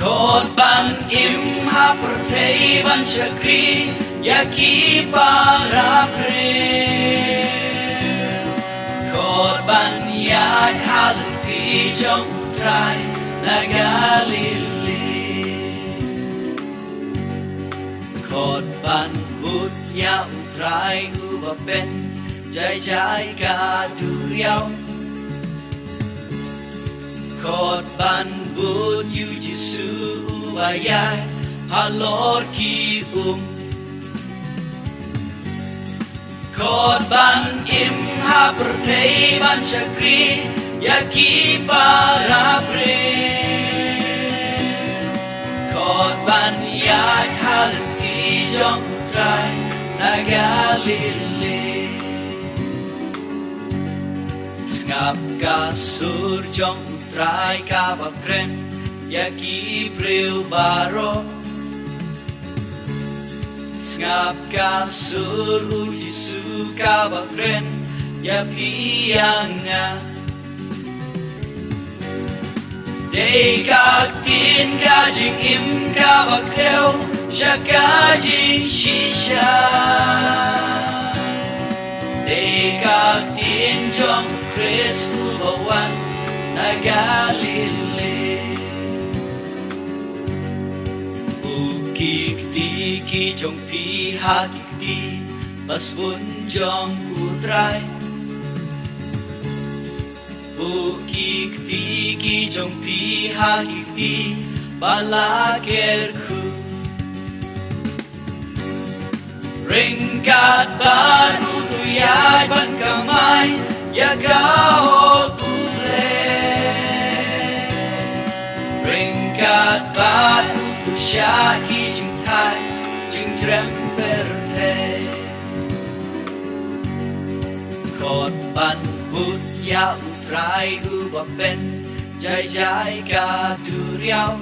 Korban im hapertei ban syakri yaki para pre Korban yad halti jong utrai nagalili Korban but ya utrai ubapen jai jai ka duriao Korban but yu jisu ubayai halor ki Korban im hapertei ban syakri yaki para pre Korban yak halti jong utrai nagalili Ngap kasur jong utrai kabakren yaki bril baro Ngap kasur ujisu kabakren yapi yanga Dei kaktin kajing im kabakreu syakajing shisha Dei kaktin jong Kristu bawan nagalili Ukik tiki jong pihakik di Pasbun jong utray Ukik tiki jong pihakik di Balakerku Ringkat baru tuyay ban kamay Yagahog ule Ringkat batu tu syaki jing thai Jing tremperte Korban but ya utrai ubapen Jai jai ka duriao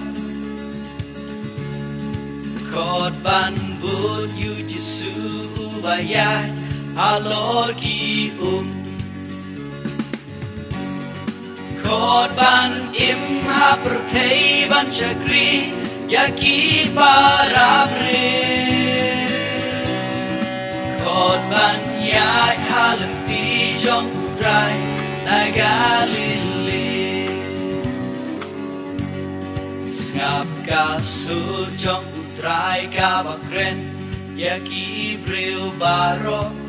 Korban but yu jisu ubayai Halor ki Korban im hapertei ban syakri yaki para pre Korban yak halenti jong utrai nagalili Ngap kasur jong utrai kabakren yaki bril baro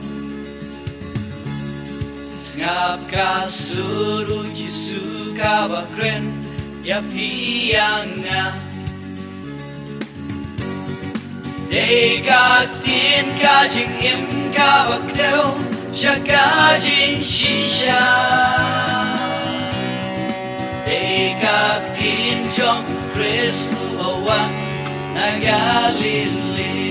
Ngap kasur ujisu kabakren yapi yanga Dei kaktin kajing im kabakdeu syakajing shisha Dei kaktin jong Kristu bawan nagalili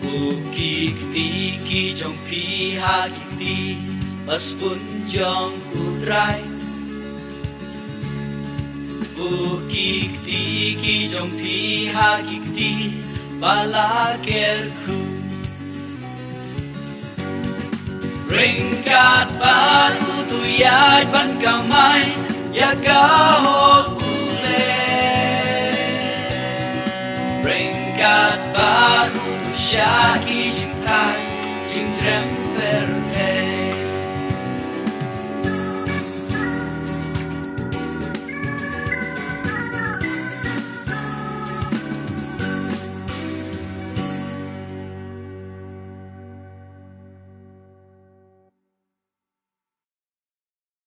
Ukik tiki jong pihakik di Paspun jong utray Ukik tiki jong pihakik di Balakerku Ringkat batu tuyay ban kamay Yagahog ule Ringkat batu syaki jing thai Jing tremperte